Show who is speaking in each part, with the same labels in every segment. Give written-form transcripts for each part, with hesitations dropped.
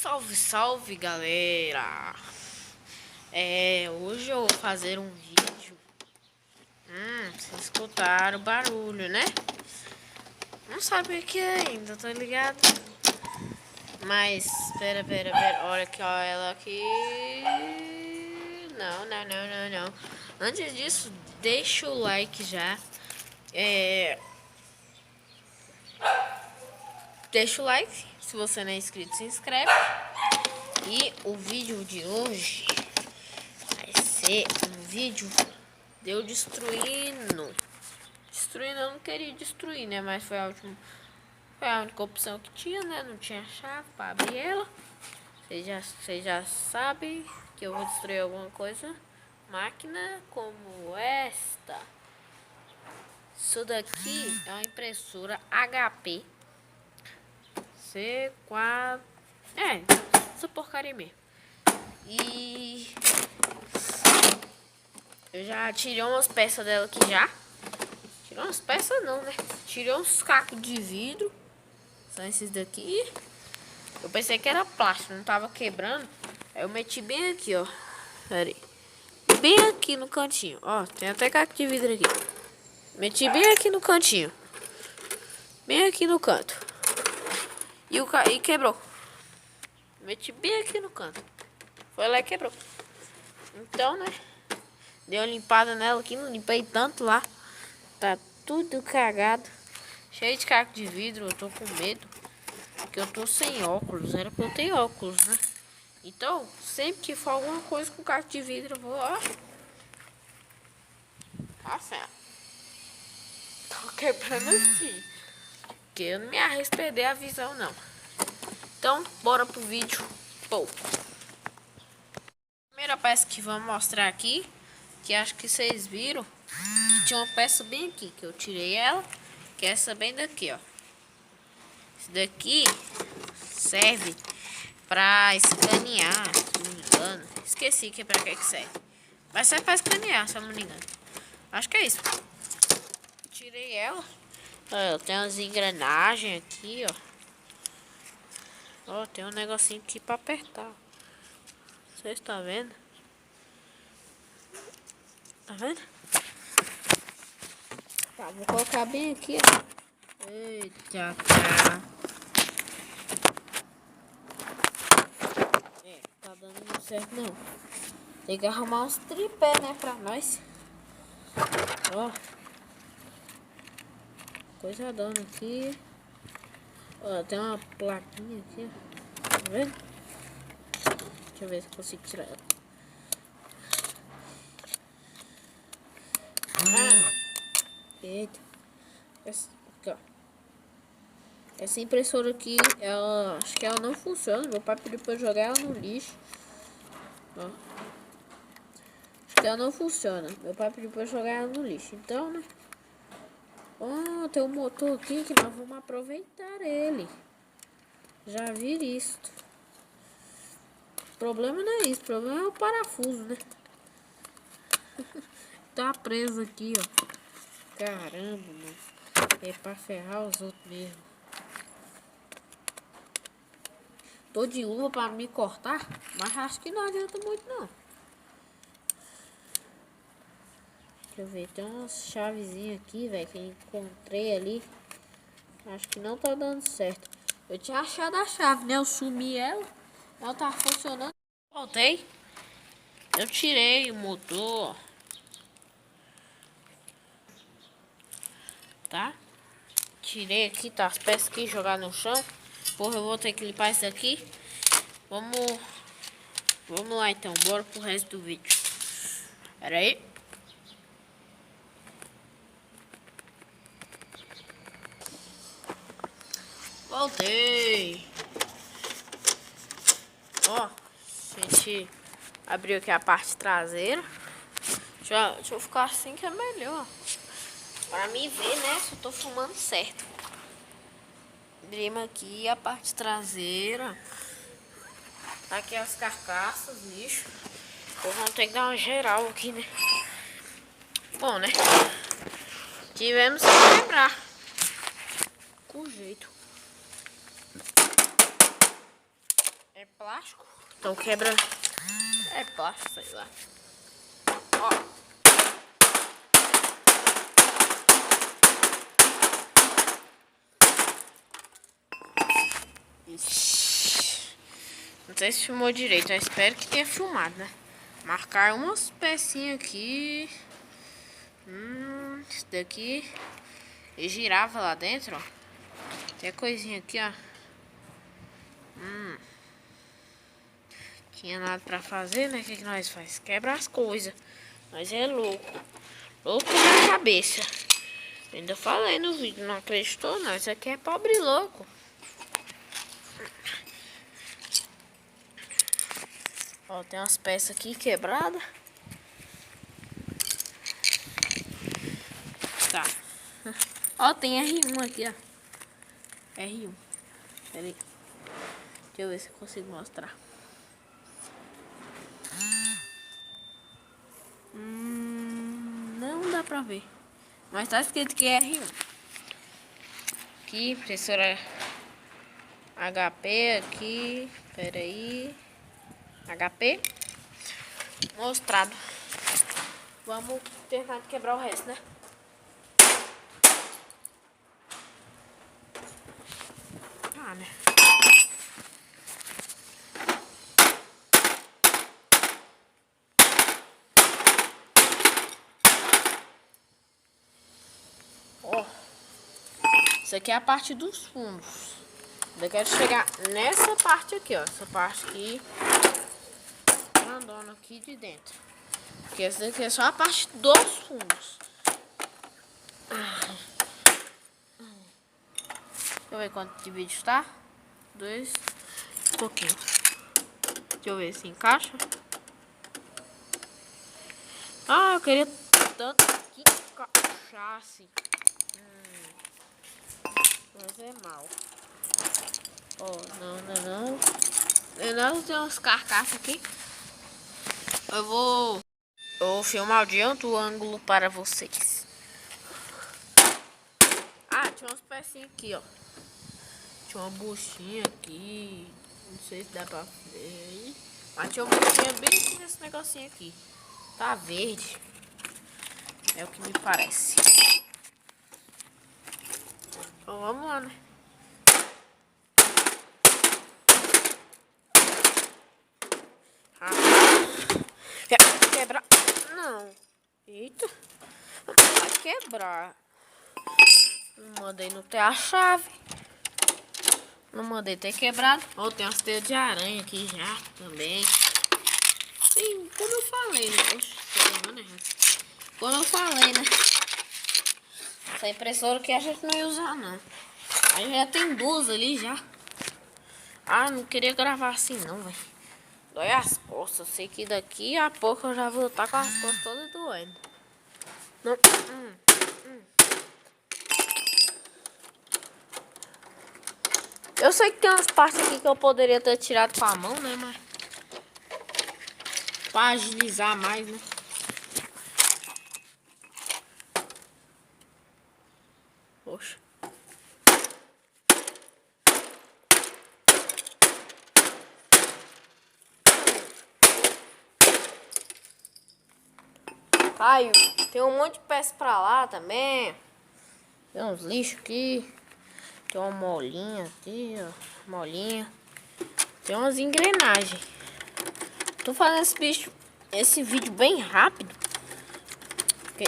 Speaker 1: Salve, salve, galera! Hoje eu vou fazer um vídeo. Vocês escutaram o barulho, né? Não sabe o que é ainda, tá ligado? Mas, pera. Olha aqui, ó, ela aqui. Não. Antes disso, deixa o like já. Deixa o like. Se você não é inscrito, se inscreve. E o vídeo de hoje vai ser um vídeo de eu destruindo. Destruindo, eu não queria destruir, né? Mas foi a única opção que tinha, né? Não tinha chave para abrir ela. Vocês já sabem que eu vou destruir alguma coisa. Máquina como esta. Isso daqui é uma impressora HP C4. Essa porcaria mesmo. E eu já tirei umas peças dela aqui já. Tirei umas peças não, né? Tirei uns cacos de vidro. São esses daqui. Eu pensei que era plástico, não tava quebrando. Aí eu meti bem aqui, ó. Pera aí. Bem aqui no cantinho. Ó, tem até caco de vidro aqui. Meti bem aqui no cantinho. Bem aqui no canto. E quebrou. Meti bem aqui no canto. Foi lá e quebrou. Então, né? Dei uma limpada nela aqui. Não limpei tanto lá. Tá tudo cagado. Cheio de caco de vidro. Eu tô com medo. Porque eu tô sem óculos. Era pra eu ter óculos, né? Então, sempre que for alguma coisa com caco de vidro, eu vou, ó. Nossa. Tô quebrando assim. Porque eu não me arrisco perder a visão, não. Então, bora pro vídeo. Pô. Primeira peça que vamos mostrar aqui, que acho que vocês viram, tinha uma peça bem aqui, que eu tirei ela, que é essa bem daqui, ó. Esse daqui serve pra escanear, se não me engano. Esqueci que é pra que serve. Mas serve pra escanear, se eu não me engano. Acho que é isso. Tirei ela. Ó, tem umas engrenagens aqui, ó. Ó, tem um negocinho aqui pra apertar. Vocês estão vendo? Tá vendo? Tá, vou colocar bem aqui, ó. Eita, cara. Tá dando muito certo não. Tem que arrumar uns tripé, né, pra nós. Ó. Coisa dona aqui. Ó, tem uma plaquinha aqui, ó. Tá vendo? Deixa eu ver se eu consigo tirar ela. Eita. Aqui, ó. Essa impressora aqui, ela, acho que ela não funciona. Meu pai pediu pra eu jogar ela no lixo. Ó. Acho que ela não funciona. Meu pai pediu pra eu jogar ela no lixo. Então, né? Ó, tem um motor aqui que nós vamos aproveitar ele. Já vi isso. O problema não é isso. O problema é o parafuso, né? Tá preso aqui, ó. Caramba, mano. É pra ferrar os outros mesmo. Tô de luva pra me cortar, mas acho que não adianta muito, não. Deixa eu ver, tem umas chavezinhas aqui, velho, que eu encontrei ali. Acho que não tá dando certo. Eu tinha achado a chave, né? Eu sumi ela. Ela tá funcionando. Voltei. Eu tirei o motor. Tá? Tirei aqui, tá? As peças aqui, jogar no chão. Porra, eu vou ter que limpar isso aqui. Vamos lá então, bora pro resto do vídeo. Pera aí. Voltei. Ó, a gente abriu aqui a parte traseira. Deixa eu ficar assim que é melhor. Pra mim ver, né, se eu tô filmando certo. Abrimos aqui a parte traseira. Aqui as carcaças, lixo. Então vamos ter que dar uma geral aqui, né? Bom, né? Tivemos que quebrar. Com jeito. É plástico? Então quebra. É plástico, sei lá. Ó. Ixi. Não sei se filmou direito, eu espero que tenha filmado, né? Marcar umas pecinhas aqui. Isso daqui. E girava lá dentro, ó. Tem a coisinha aqui, ó. Tinha nada pra fazer, né? O que nós faz? Quebra as coisas. Nós é louco. Louco na cabeça. Ainda falei no vídeo, não acreditou não. Isso aqui é pobre louco. Ó, tem umas peças aqui quebradas. Tá. Ó, tem R1 aqui, ó. R1. Pera aí. Deixa eu ver se eu consigo mostrar. Não dá pra ver. Mas tá escrito que é R1. Aqui, impressora HP aqui. Pera aí. HP. Mostrado. Vamos tentar quebrar o resto, né? Ah, né? Ó. Isso aqui é a parte dos fundos. Eu quero chegar nessa parte aqui, ó. Essa parte aqui. Grandona aqui de dentro. Porque essa daqui é só a parte dos fundos. Deixa eu ver quanto de vídeo está. 2. Um pouquinho. Deixa eu ver se encaixa. Ah, eu queria tanto que encaixasse. Mas é mal. Ó, não. Não, tem umas carcaças aqui. Eu vou filmar de outro ângulo para vocês. Ah, tinha umas pecinhas aqui, ó. Tinha uma buchinha aqui. Não sei se dá pra ver aí. Mas tinha uma buchinha bem aqui nesse negocinho aqui. Tá verde. É o que me parece. Então vamos lá, né? Vai quebrar. Não. Eita. Vai quebrar. Não mandei não ter a chave. Não mandei ter quebrado. Ó, tem umas teias de aranha aqui já também. Sim, como eu falei, né? Oxe, como eu falei, né? Essa impressora que a gente não ia usar, não. Aí já tem duas ali já. Ah, não queria gravar assim não, velho. Dói as costas. Eu sei que daqui a pouco eu já vou estar com as costas todas doendo. Não. Eu sei que tem umas partes aqui que eu poderia ter tirado com a mão, né? Mas pra agilizar mais, né? Poxa. Caiu. Tem um monte de peça pra lá também. Tem uns lixos aqui. Tem uma molinha aqui, ó. Molinha. Tem umas engrenagens. Tô fazendo esse vídeo bem rápido. Porque,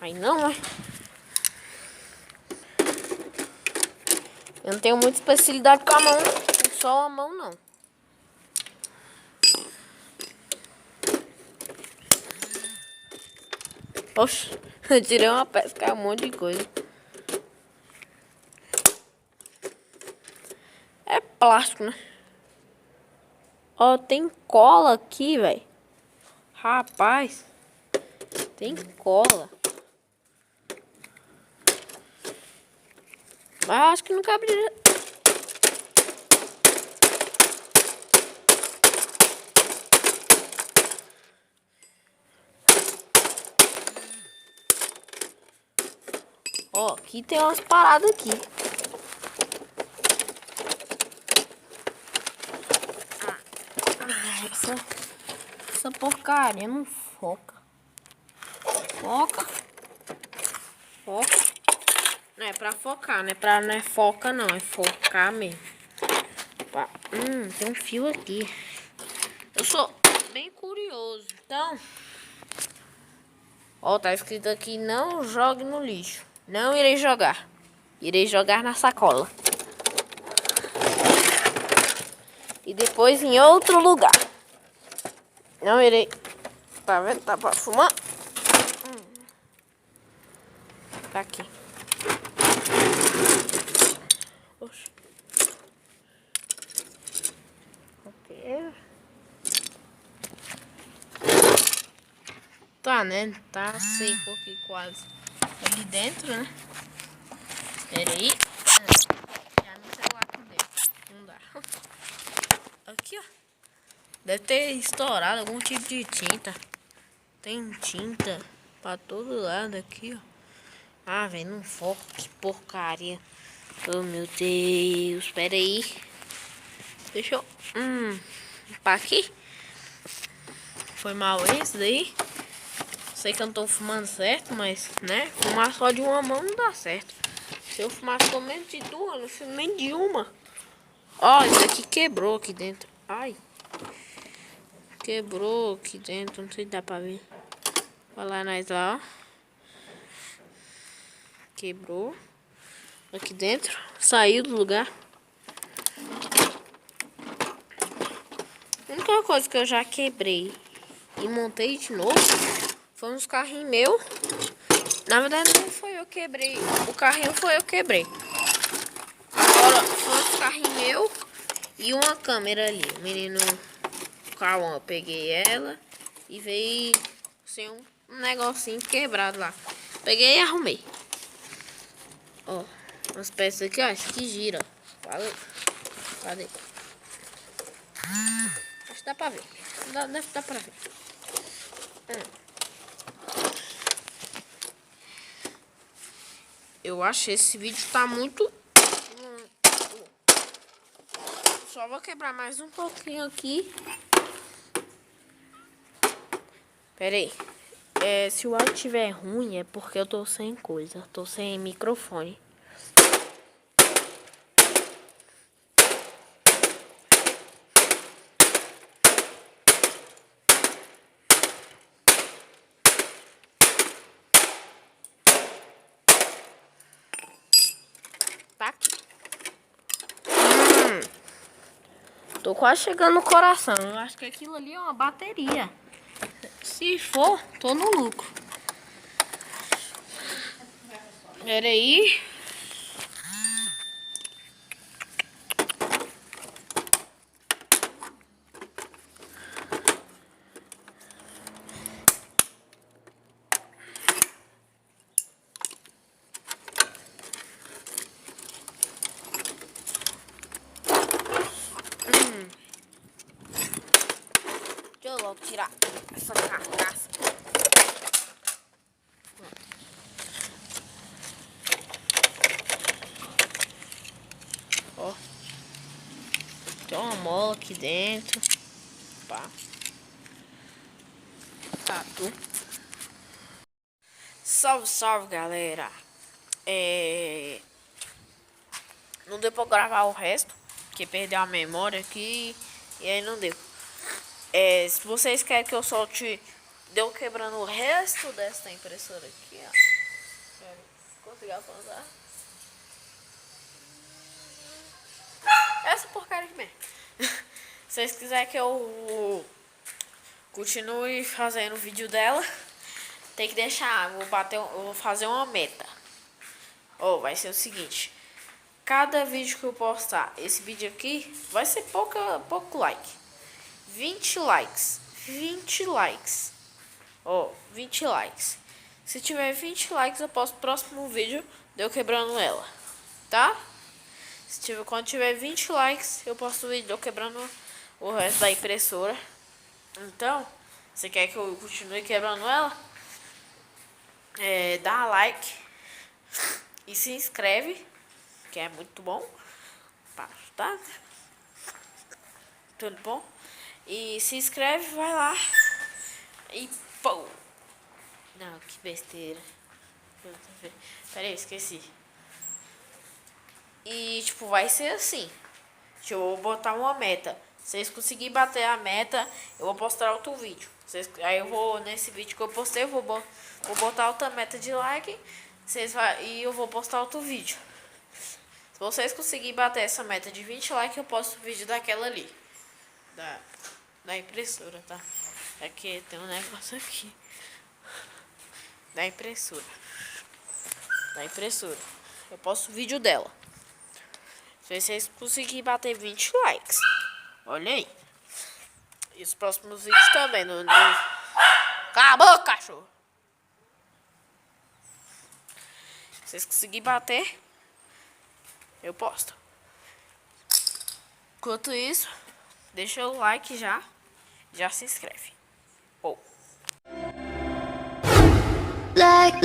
Speaker 1: aí não, né? Eu não tenho muita especialidade com a mão, só a mão não. Poxa, eu tirei uma peça, caiu um monte de coisa. É plástico, né? Ó, tem cola aqui, velho. Rapaz, tem cola. Mas eu acho que não caberia. Ó, aqui tem umas paradas aqui. Essa porcaria não foca. Foca. Foca. Não é pra focar, não é foca não, é focar mesmo. Tem um fio aqui. Eu sou bem curioso, então... Ó, tá escrito aqui, não jogue no lixo. Não irei jogar. Irei jogar na sacola. E depois em outro lugar. Não irei... Tá vendo? Tá pra fumar? Tá aqui. Oxe. Ok. Tá, né? Tá seco aqui quase. Ali dentro, né? Pera aí. Já não sei lá aqui dentro. Não dá. Aqui, ó. Deve ter estourado algum tipo de tinta. Tem tinta pra todo lado aqui, ó. Ah, velho, não foca. Que porcaria. Oh, meu Deus. Pera aí. Deixa eu... limpar aqui. Foi mal esse daí. Sei que eu não tô fumando certo, mas, né? Fumar só de uma mão não dá certo. Se eu fumar só menos de duas, eu não fumo nem de uma. Ó, isso aqui quebrou aqui dentro. Ai. Quebrou aqui dentro, não sei se dá pra ver. Olha lá, nós lá, ó. Quebrou. Aqui dentro. Saiu do lugar. A única coisa que eu já quebrei e montei de novo foi uns carrinhos meus. Na verdade não foi eu que quebrei. O carrinho foi eu que quebrei. Agora foi uns carrinhos meus e uma câmera ali. O menino Cauã, eu peguei ela e veio sem um negocinho quebrado lá. Peguei e arrumei. Ó, umas peças aqui, ó, acho que gira. Cadê? Acho que dá pra ver. Deve dar pra ver. Eu acho que esse vídeo tá muito... Só vou quebrar mais um pouquinho aqui. Pera aí. Se o áudio estiver ruim é porque eu tô sem coisa. Tô sem microfone. Tá aqui. Tô quase chegando no coração. Eu acho que aquilo ali é uma bateria. Se for, tô no lucro. Pera aí. Deixa eu logo tirar essa carcaça. Ó. Tem uma mola aqui dentro. Pá. Tatu. Salve, salve, galera. Não deu pra gravar o resto, porque perdeu a memória aqui e aí não deu. Se vocês querem que eu solte, deu quebrando o resto dessa impressora aqui, ó. Consegui alcançar. Essa porcaria aqui mesmo. Se vocês quiserem que eu continue fazendo o vídeo dela, tem que deixar, eu vou fazer uma meta. Vai ser o seguinte: cada vídeo que eu postar, esse vídeo aqui vai ser pouco like. 20 likes. 20 likes. 20 likes. Se tiver 20 likes, eu posto o próximo vídeo de eu quebrando ela. Tá? Quando tiver 20 likes, eu posto o vídeo de eu quebrando o resto da impressora. Então, você quer que eu continue quebrando ela? Dá like e se inscreve, que é muito bom. Tá? Tudo bom? E se inscreve, vai lá. E pô. Não, que besteira. Pera aí, esqueci. E tipo, vai ser assim. Deixa eu botar uma meta. Se vocês conseguirem bater a meta, eu vou postar outro vídeo. Aí eu vou, nesse vídeo que eu postei, vou botar outra meta de like. E eu vou postar outro vídeo. Se vocês conseguirem bater essa meta de 20 likes, eu posto o vídeo daquela ali. Da impressora, tá? Aqui tem um negócio aqui. Da impressora. Eu posto o vídeo dela. Se vocês conseguirem bater 20 likes. Olha aí. E os próximos vídeos também. Cala a boca, cachorro. Se vocês conseguirem bater, eu posto. Enquanto isso, deixa o like já. Já se inscreve. Oh.
Speaker 2: Like